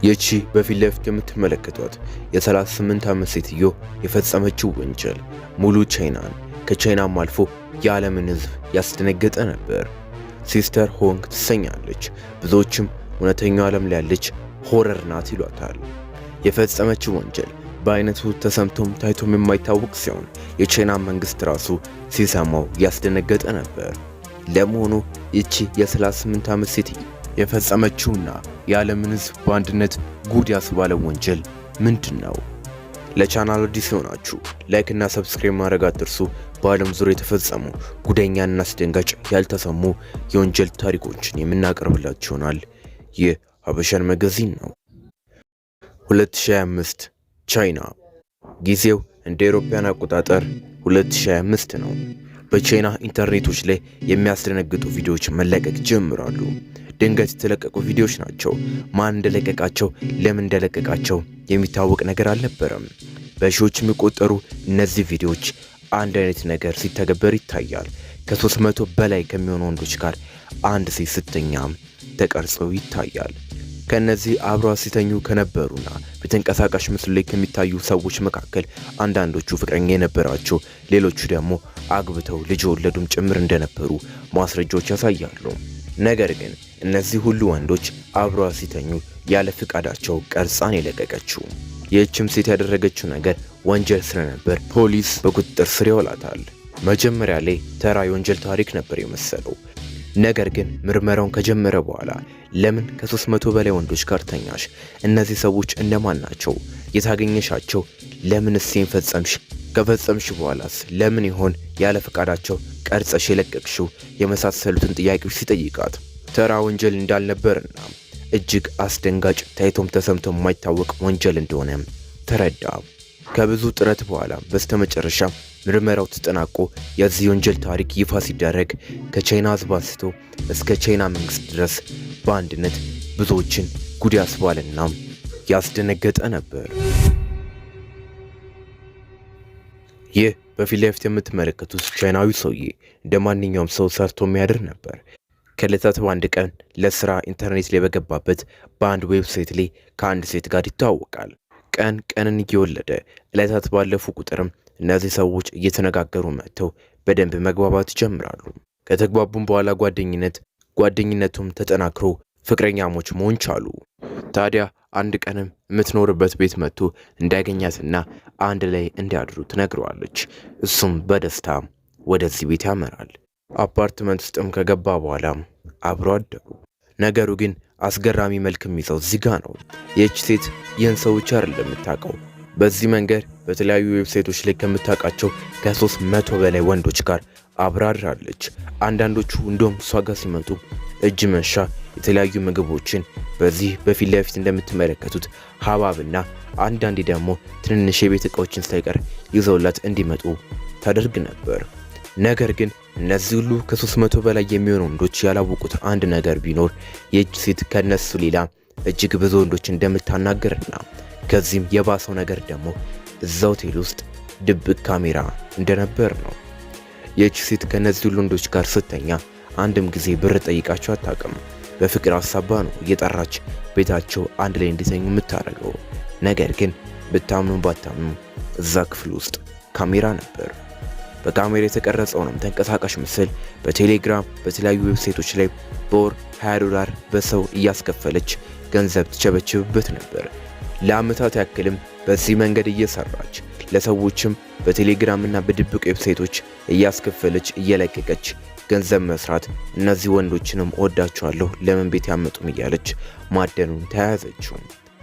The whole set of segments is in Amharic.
ይቺ በፊት ለፊት የምትመለከቷት የ38 ዓመት ሴትዮ የፈጸመችው ወንጀል ሙሉ ቻይናን ከቻይናም አልፎ የዓለምን ሕዝብ ያስደነገጠ ነበር። ሲስተር ሆንግ ትሰኛለች። ብዙዎችም እውነተኛው ዓለም ላይ ያለች ሆረር ናት ይሏታል። የፈጸመችው ወንጀል በአይነቱ ተሰምቶም ታይቶም የማይታወቅ ሲሆን የቻይና መንግስት ራሱ ሲሰማው ያስደነገጠ ነበር። ለመሆኑ ይቺ የ38 ዓመት ሴትዮ የፈጸመችውና የዓለምን ሕዝብ በአንድነት ጉድ ያስባለው ወንጀል ምንድን ነው? ለቻናሉ አዲስ የሆናችሁ ላይክ እና ሰብስክራይብ ማድረግ አትርሱ። በዓለም ዙሪያ የተፈጸሙ ጉደኛና አስደንጋጭ ያልተሰሙ የወንጀል ታሪኮችን የምናቀርብላችሁ ይሆናል። ይህ ሀበሻን መጋዚን ነው። 2025 ቻይና። ጊዜው እንደ አውሮፓውያን አቆጣጠር 2025 ነው። በቻይና ኢንተርኔቶች ላይ የሚያስደነግጡ ቪዲዮዎች መለቀቅ ጀምራሉ። ድንገት የተለቀቁ ቪዲዮዎች ናቸው። ማን እንደለቀቃቸው፣ ለምን እንደለቀቃቸው የሚታወቅ ነገር አልነበረም። በሺዎች የሚቆጠሩ እነዚህ ቪዲዮዎች አንድ አይነት ነገር ሲተገበር ይታያል። ከ300 በላይ ከሚሆኑ ወንዶች ጋር አንድ ሴት ስተኛም ተቀርጸው ይታያል። ከነዚህ አብረው ሲተኙ ከነበሩና በተንቀሳቃሽ ምስሉ ላይ ከሚታዩ ሰዎች መካከል አንዳንዶቹ ፍቅረኛ የነበራቸው፣ ሌሎቹ ደግሞ አግብተው ልጅ ወለዱም ጭምር እንደነበሩ ማስረጃዎች ያሳያሉ። ነገር ግን እነዚህ ሁሉ ወንዶች አብረው ሲተኙ ያለ ፍቃዳቸው ቀርጻን የለቀቀችው። ይህችም ሴት ያደረገችው ነገር ወንጀል ስለነበር ፖሊስ በቁጥጥር ስር ያውላታል። መጀመሪያ ላይ ተራ የወንጀል ታሪክ ነበር የመሰለው። ነገር ግን ምርመራውን ከጀመረ በኋላ ለምን ከ300 በላይ ወንዶች ጋር ተኛሽ? እነዚህ ሰዎች እነማን ናቸው? የታገኘሻቸው? ለምንስ ፈጸምሽ? ከፈጸምሽ በኋላስ ለምን ይሆን ያለ ፈቃዳቸው ቀርጸሽ የለቀቅሽው? የመሳሰሉትን ጥያቄዎች ሲጠይቃት ተራ ወንጀል እንዳልነበርና እጅግ አስደንጋጭ ታይቶም ተሰምቶ የማይታወቅ ወንጀል እንደሆነ ተረዳ። ከብዙ ጥረት በኋላ በስተመጨረሻ ምርመራው ተጠናቆ የዚህ ወንጀል ታሪክ ይፋ ሲደረግ ከቻይና ሕዝብ አንስቶ እስከ ቻይና መንግስት ድረስ በአንድነት ብዙዎችን ጉድ ያስባለና ያስደነገጠ ነበር። ይህ በፊት ለፊት የምትመለከቱት ቻይናዊ ሰውዬ እንደ ማንኛውም ሰው ሰርቶ የሚያድር ነበር። ከዕለታት በአንድ ቀን ለስራ ኢንተርኔት ላይ በገባበት በአንድ ዌብሳይት ላይ ከአንድ ሴት ጋር ይተዋወቃል። ቀን ቀንን እየወለደ ዕለታት ባለፉ ቁጥርም እነዚህ ሰዎች እየተነጋገሩ መጥተው በደንብ መግባባት ይጀምራሉ። ከተግባቡም በኋላ ጓደኝነቱም ተጠናክሮ ፍቅረኛሞች መሆን ቻሉ። ታዲያ አንድ ቀንም የምትኖርበት ቤት መጥቶ እንዳገኛትና አንድ ላይ እንዲያድሩ ትነግረዋለች። እሱም በደስታ ወደዚህ ቤት ያመራል። አፓርትመንት ውስጥም ከገባ በኋላ አብሮ አደሩ። ነገሩ ግን አስገራሚ መልክ የሚይዘው እዚህ ጋ ነው። ይህች ሴት ይህን ሰው ብቻ አይደለም የምታውቀው። በዚህ መንገድ በተለያዩ ዌብሳይቶች ላይ ከምታውቃቸው ከ300 በላይ ወንዶች ጋር አብራራለች። አንዳንዶቹ እንደውም እሷ ጋር ሲመጡ እጅ መንሻ የተለያዩ ምግቦችን በዚህ በፊት ለፊት እንደምትመለከቱት ሀባብና አንዳንዴ ደግሞ ትንንሽ የቤት ዕቃዎችን ሳይቀር ይዘውላት እንዲመጡ ታደርግ ነበር። ነገር ግን እነዚህ ሁሉ ከ300 በላይ የሚሆኑ ወንዶች ያላወቁት አንድ ነገር ቢኖር ይህች ሴት ከነሱ ሌላ እጅግ ብዙ ወንዶች እንደምታናገርና ከዚህም የባሰው ነገር ደግሞ እዛ ሆቴል ውስጥ ድብቅ ካሜራ እንደነበር ነው። ይህች ሴት ከነዚህ ሁሉ ወንዶች ጋር ስተኛ አንድም ጊዜ ብር ጠይቃቸው አታውቅም። በፍቅር ሀሳባ ነው እየጠራች ቤታቸው አንድ ላይ እንዲተኙ የምታደርገው። ነገር ግን ብታምኑ ባታምኑ እዛ ክፍል ውስጥ ካሜራ ነበር። በካሜራ የተቀረጸውንም ተንቀሳቃሽ ምስል በቴሌግራም በተለያዩ ዌብሳይቶች ላይ በወር $20 በሰው እያስከፈለች ገንዘብ ትቸበችብበት ነበር። ለዓመታት ያክልም በዚህ መንገድ እየሰራች ለሰዎችም በቴሌግራም እና በድብቅ ዌብሳይቶች እያስከፈለች እየለቀቀች ገንዘብ መስራት፣ እነዚህ ወንዶችንም እወዳቸዋለሁ ለምን ቤት ያመጡም እያለች ማደኑን ተያያዘችው።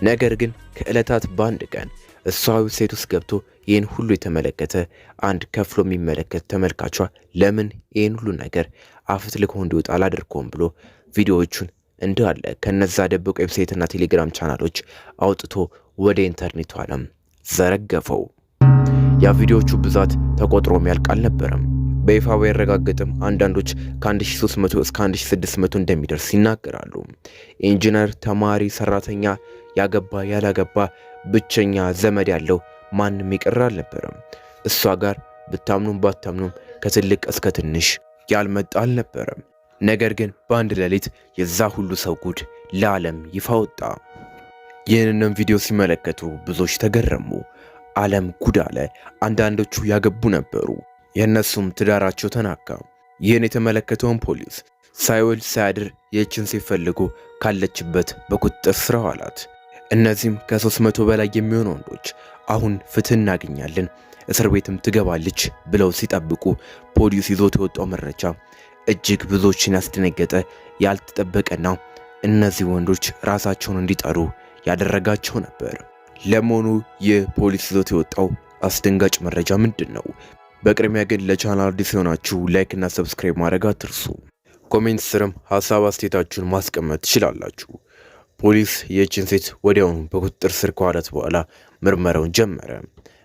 ነገር ግን ከዕለታት በአንድ ቀን እሷ ዌብሳይት ውስጥ ገብቶ ይህን ሁሉ የተመለከተ አንድ ከፍሎ የሚመለከት ተመልካቿ ለምን ይህን ሁሉ ነገር አፍትልኮ እንዲወጣ አላደርገውም ብሎ ቪዲዮዎቹን እንዳለ ከነዛ ደብቅ ዌብሳይትና ቴሌግራም ቻናሎች አውጥቶ ወደ ኢንተርኔቱ ዓለም ዘረገፈው። ያ ቪዲዮዎቹ ብዛት ተቆጥሮ የሚያልቅ አልነበረም። በይፋ ባይረጋገጥም አንዳንዶች ከ1300 እስከ 1600 እንደሚደርስ ይናገራሉ። ኢንጂነር፣ ተማሪ፣ ሰራተኛ፣ ያገባ፣ ያላገባ፣ ብቸኛ፣ ዘመድ ያለው ማንም ይቀር አልነበረም። እሷ ጋር ብታምኑም ባታምኑም ከትልቅ እስከ ትንሽ ያልመጣ አልነበረም። ነገር ግን በአንድ ሌሊት የዛ ሁሉ ሰው ጉድ ለዓለም ይፋ ወጣ። ይህንንም ቪዲዮ ሲመለከቱ ብዙዎች ተገረሙ። ዓለም ጉድ አለ። አንዳንዶቹ ያገቡ ነበሩ፣ የእነሱም ትዳራቸው ተናካ። ይህን የተመለከተውን ፖሊስ ሳይውል ሳያድር ይህችን ሲፈልጉ ካለችበት በቁጥጥር ስር አዋላት። እነዚህም ከ300 በላይ የሚሆኑ ወንዶች አሁን ፍትህ እናገኛለን፣ እስር ቤትም ትገባለች ብለው ሲጠብቁ ፖሊስ ይዞት የወጣው መረጃ እጅግ ብዙዎችን ያስደነገጠ ያልተጠበቀና እነዚህ ወንዶች ራሳቸውን እንዲጠሩ ያደረጋቸው ነበር። ለመሆኑ ይህ ፖሊስ ይዞት የወጣው አስደንጋጭ መረጃ ምንድን ነው? በቅድሚያ ግን ለቻናል አዲስ የሆናችሁ ላይክ እና ሰብስክራይብ ማድረግ አትርሱ። ኮሜንት ስርም ሀሳብ አስተያየታችሁን ማስቀመጥ ትችላላችሁ። ፖሊስ ይህችን ሴት ወዲያውኑ በቁጥጥር ስር ከዋላት በኋላ ምርመራውን ጀመረ።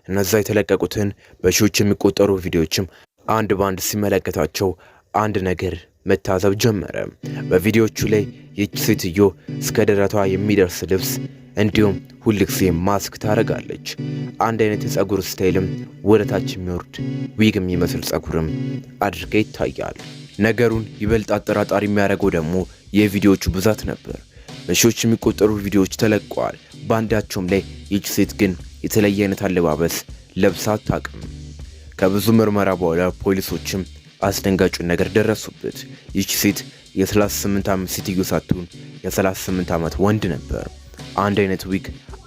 እነዛ የተለቀቁትን በሺዎች የሚቆጠሩ ቪዲዮዎችም አንድ ባንድ ሲመለከታቸው አንድ ነገር መታዘብ ጀመረ። በቪዲዮዎቹ ላይ ይህች ሴትዮ እስከ ደረቷ የሚደርስ ልብስ እንዲሁም ሁልጊዜ ማስክ ታደርጋለች። አንድ አይነት የጸጉር ስታይልም ወደታች የሚወርድ ዊግ የሚመስል ጸጉርም አድርጋ ይታያል። ነገሩን ይበልጥ አጠራጣሪ የሚያደርገው ደግሞ የቪዲዮዎቹ ብዛት ነበር። በሺዎች የሚቆጠሩ ቪዲዮዎች ተለቀዋል። በአንዳቸውም ላይ ይህች ሴት ግን የተለየ አይነት አለባበስ ለብሳ አታውቅም። ከብዙ ምርመራ በኋላ ፖሊሶችም አስደንጋጩን ነገር ደረሱበት። ይህች ሴት የ38 ዓመት ሴትዮ ሳትሆን የ38 ዓመት ወንድ ነበር። አንድ አይነት ዊግ፣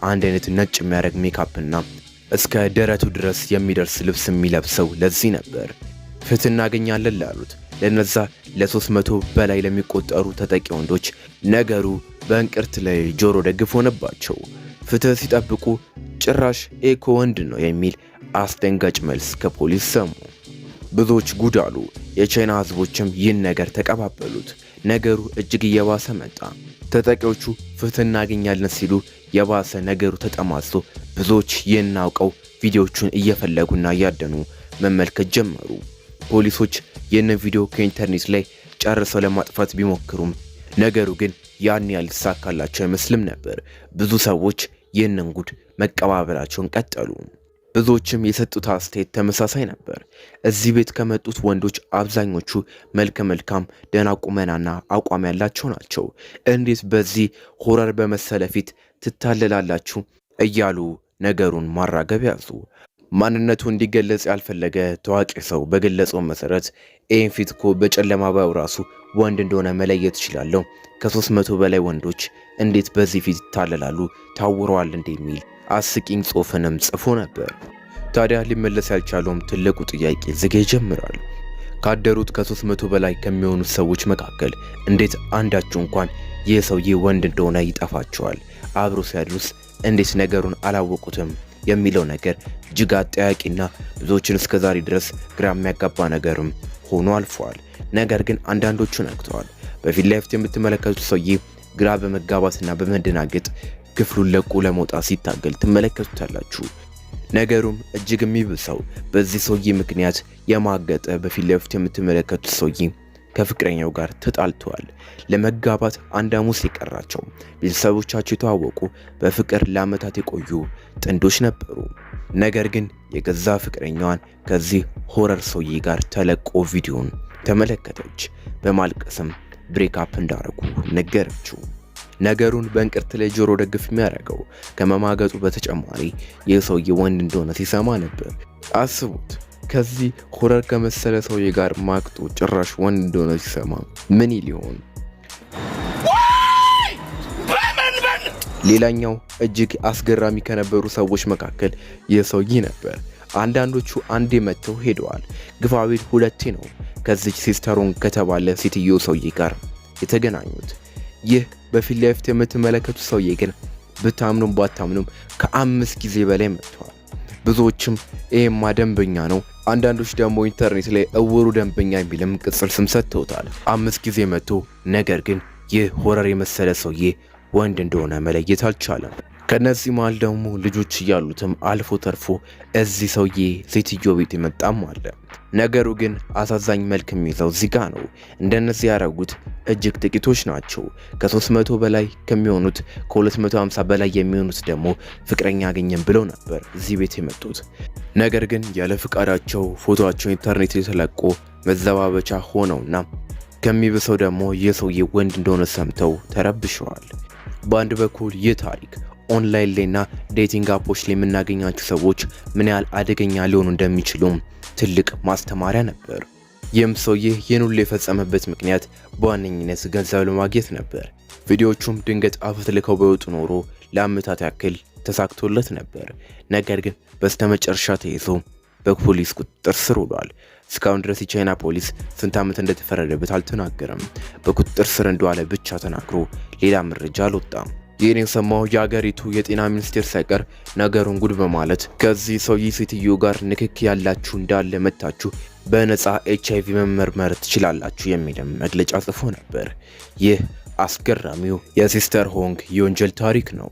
አንድ አይነት ነጭ የሚያደርግ ሜካፕና እስከ ደረቱ ድረስ የሚደርስ ልብስ የሚለብሰው ለዚህ ነበር። ፍትህ እናገኛለን ላሉት ለነዛ ለ300 በላይ ለሚቆጠሩ ተጠቂ ወንዶች ነገሩ በእንቅርት ላይ ጆሮ ደግፍ ሆነባቸው። ፍትህ ሲጠብቁ ጭራሽ ኤኮ ወንድ ነው የሚል አስደንጋጭ መልስ ከፖሊስ ሰሙ። ብዙዎች ጉድ አሉ። የቻይና ህዝቦችም ይህን ነገር ተቀባበሉት። ነገሩ እጅግ እየባሰ መጣ። ተጠቂዎቹ ፍትህ እናገኛለን ሲሉ የባሰ ነገሩ ተጠማዝቶ ብዙዎች ይህን አውቀው ቪዲዮቹን እየፈለጉና እያደኑ መመልከት ጀመሩ። ፖሊሶች ይህንን ቪዲዮ ከኢንተርኔት ላይ ጨርሰው ለማጥፋት ቢሞክሩም ነገሩ ግን ያን ያልተሳካላቸው አይመስልም ነበር። ብዙ ሰዎች ይህንን ጉድ መቀባበላቸውን ቀጠሉ። ብዙዎችም የሰጡት አስተያየት ተመሳሳይ ነበር። እዚህ ቤት ከመጡት ወንዶች አብዛኞቹ መልከ መልካም፣ ደህና ቁመናና አቋም ያላቸው ናቸው። እንዴት በዚህ ሆረር በመሰለ ፊት ትታለላላችሁ? እያሉ ነገሩን ማራገብ ያዙ። ማንነቱ እንዲገለጽ ያልፈለገ ታዋቂ ሰው በገለጸው መሰረት ይህን ፊት እኮ በጨለማ ባዩ ራሱ ወንድ እንደሆነ መለየት ይችላለሁ። ከ300 በላይ ወንዶች እንዴት በዚህ ፊት ይታለላሉ? ታውረዋል እንደሚል አስቂኝ ጽሑፍንም ጽፎ ነበር። ታዲያ ሊመለስ ያልቻለውም ትልቁ ጥያቄ ዝግ ይጀምራል። ካደሩት ከ300 በላይ ከሚሆኑት ሰዎች መካከል እንዴት አንዳቸው እንኳን ይህ ሰውዬ ወንድ እንደሆነ ይጠፋቸዋል? አብሮ ሲያድሩስ እንዴት ነገሩን አላወቁትም? የሚለው ነገር እጅግ አጠያቂና ብዙዎችን እስከዛሬ ድረስ ግራ የሚያጋባ ነገርም ሆኖ አልፏል። ነገር ግን አንዳንዶቹ ነቅተዋል። በፊት ለፊት የምትመለከቱት ሰውዬ ግራ በመጋባትና በመደናገጥ ክፍሉን ለቆ ለመውጣት ሲታገል ትመለከቱታላችሁ። ነገሩም እጅግ የሚብሰው በዚህ ሰውዬ ምክንያት የማገጠ በፊት ለፊት የምትመለከቱት ሰውዬ ከፍቅረኛው ጋር ተጣልተዋል። ለመጋባት አንድ ሐሙስ የቀራቸው ቤተሰቦቻቸው የተዋወቁ በፍቅር ለዓመታት የቆዩ ጥንዶች ነበሩ። ነገር ግን የገዛ ፍቅረኛዋን ከዚህ ሆረር ሰውዬ ጋር ተለቆ ቪዲዮን ተመለከተች። በማልቀስም ብሬክአፕ እንዳረጉ ነገረችው። ነገሩን በእንቅርት ላይ ጆሮ ደግፍ የሚያደርገው ከመማገጡ በተጨማሪ ይህ ሰውዬ ወንድ እንደሆነ ሲሰማ ነበር። አስቡት፣ ከዚህ ሆረር ከመሰለ ሰውዬ ጋር ማቅጦ ጭራሽ ወንድ እንደሆነ ሲሰማ ምን ሊሆን? ሌላኛው እጅግ አስገራሚ ከነበሩ ሰዎች መካከል ይህ ሰውዬ ነበር። አንዳንዶቹ አንዴ መጥተው ሄደዋል። ግፋቢል ሁለቴ ነው ከዚች ሲስተሮን ከተባለ ሴትዮ ሰውዬ ጋር የተገናኙት። ይህ በፊት ለፊት የምትመለከቱት ሰውዬ ግን ብታምኑም ባታምኑም ከ5 ጊዜ በላይ መጥተዋል። ብዙዎችም ይሄማ ደንበኛ ነው፣ አንዳንዶች ደግሞ ኢንተርኔት ላይ እውሩ ደንበኛ የሚልም ቅጽል ስም ሰጥተውታል። 5 ጊዜ መጥቶ ነገር ግን ይህ ሆረር የመሰለ ሰውዬ ወንድ እንደሆነ መለየት አልቻለም። ከነዚህ መሃል ደግሞ ልጆች እያሉትም አልፎ ተርፎ እዚህ ሰውዬ ሴትዮ ቤት የመጣም አለ። ነገሩ ግን አሳዛኝ መልክ የሚይዘው እዚህ ጋ ነው። እንደነዚህ ያደረጉት እጅግ ጥቂቶች ናቸው። ከ300 በላይ ከሚሆኑት ከ250 በላይ የሚሆኑት ደግሞ ፍቅረኛ አገኘን ብለው ነበር እዚህ ቤት የመጡት። ነገር ግን ያለ ፍቃዳቸው ፎቶአቸው ኢንተርኔት ላይ ተለቆ መዘባበቻ ሆነውና ከሚብሰው ደግሞ የሰውዬ ወንድ እንደሆነ ሰምተው ተረብሸዋል። በአንድ በኩል ይህ ታሪክ ኦንላይን ላይና ዴቲንግ አፖች ላይ የምናገኛቸው ሰዎች ምን ያህል አደገኛ ሊሆኑ እንደሚችሉም ትልቅ ማስተማሪያ ነበር። ይህም ሰውዬ ይህን ሁሉ የፈጸመበት ምክንያት በዋነኝነት ገንዘብ ለማግኘት ነበር። ቪዲዮዎቹም ድንገት አፈትልከው በወጡ ኖሮ ለአመታት ያክል ተሳክቶለት ነበር። ነገር ግን በስተመጨረሻ ተይዞ በፖሊስ ቁጥጥር ስር ውሏል። እስካሁን ድረስ የቻይና ፖሊስ ስንት ዓመት እንደተፈረደበት አልተናገረም። በቁጥጥር ስር እንደዋለ ብቻ ተናግሮ ሌላ መረጃ አልወጣም። ይህን የሰማው የአገሪቱ የጤና ሚኒስቴር ሳይቀር ነገሩን ጉድ በማለት ከዚህ ሰውዬ ሴትዮ ጋር ንክኪ ያላችሁ እንዳለ መታችሁ በነፃ HIV መመርመር ትችላላችሁ የሚልም መግለጫ ጽፎ ነበር። ይህ አስገራሚው የሲስተር ሆንግ የወንጀል ታሪክ ነው።